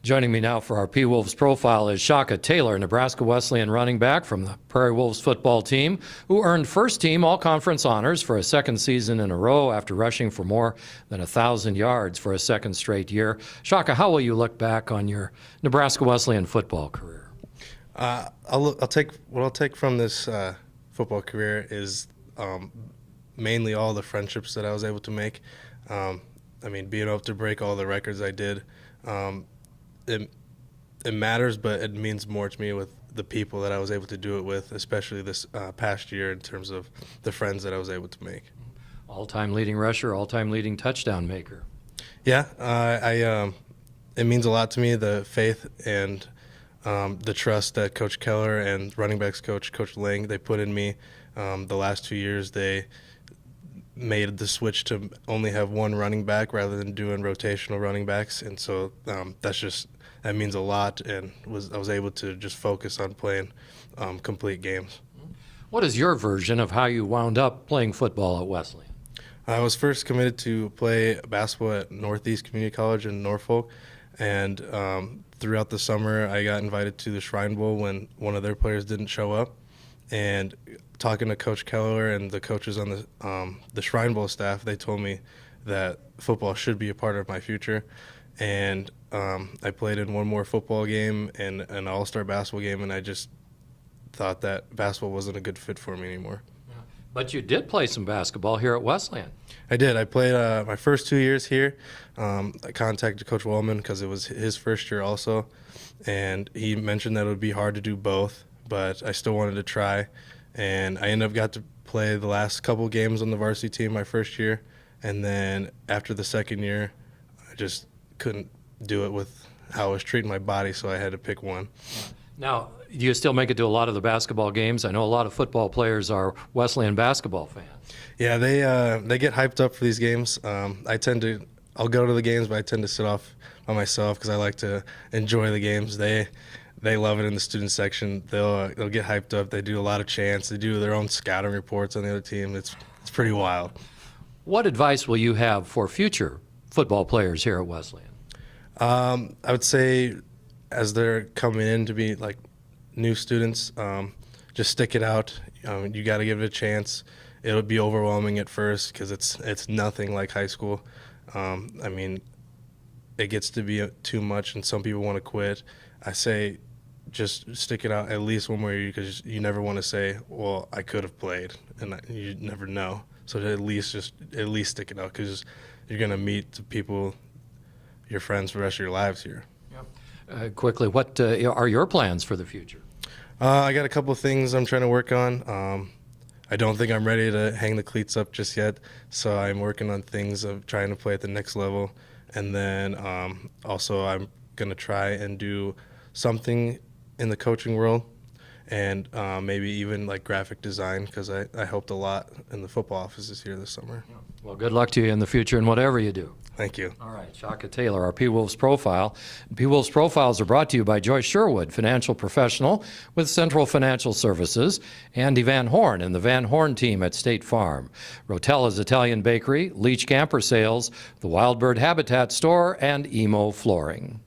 Joining me now for our P-Wolves profile is Shaka Taylor, Nebraska Wesleyan running back from the Prairie Wolves football team, who earned first-team all-conference honors for a second season in a row after rushing for more than 1,000 yards for a second straight year. Shaka, how will you look back on your Nebraska Wesleyan football career? I'll take from this football career is mainly all the friendships that I was able to make. Being able to break all the records I did. It matters, but it means more to me with the people that I was able to do it with, especially this past year in terms of the friends that I was able to make. All-time leading rusher, all-time leading touchdown maker. Yeah, it means a lot to me, the faith and the trust that Coach Keller and running backs coach, Coach Lang, they put in me. The last 2 years, they made the switch to only have one running back rather than doing rotational running backs, and so that means a lot, and I was able to just focus on playing complete games. What is your version of how you wound up playing football at Wesleyan? I was first committed to play basketball at Northeast Community College in Norfolk, and throughout the summer I got invited to the Shrine Bowl when one of their players didn't show up, and talking to Coach Keller and the coaches on the Shrine Bowl staff, they told me that football should be a part of my future. And I played in one more football game and an all-star basketball game, and I just thought that basketball wasn't a good fit for me anymore. But you did play some basketball here at Wesleyan. I did. I played my first 2 years here. I contacted Coach Wellman because it was his first year also, and he mentioned that it would be hard to do both, but I still wanted to try. And I got to play the last couple games on the varsity team my first year, and then after the second year, I just couldn't do it with how I was treating my body, so I had to pick one. Now, do you still make it to a lot of the basketball games? I know a lot of football players are Wesleyan basketball fans. Yeah, they get hyped up for these games. I'll go to the games, but I tend to sit off by myself because I like to enjoy the games. They love it in the student section. They'll get hyped up. They do a lot of chants. They do their own scouting reports on the other team. It's pretty wild. What advice will you have for future football players here at Wesleyan? I would say as they're coming in to be like new students, just stick it out. You got to give it a chance. It'll be overwhelming at first because it's nothing like high school. It gets to be too much, and some people want to quit. I say just stick it out at least one more year because you never want to say, well, I could have played, and you never know. So at least stick it out because you're going to meet the people, your friends for the rest of your lives here. Yep. Quickly, what are your plans for the future? I got a couple of things I'm trying to work on. I don't think I'm ready to hang the cleats up just yet, so I'm working on things of trying to play at the next level. And then also I'm going to try and do something in the coaching world, and maybe even like graphic design because I helped a lot in the football offices here this summer. Well, good luck to you in the future in whatever you do. Thank you. All right, Shaka Taylor, our P-Wolves Profile. P-Wolves Profiles are brought to you by Joyce Sherwood, financial professional with Central Financial Services, Andy Van Horn and the Van Horn team at State Farm, Rotella's Italian Bakery, Leach Camper Sales, the Wildbird Habitat Store, and Emo Flooring.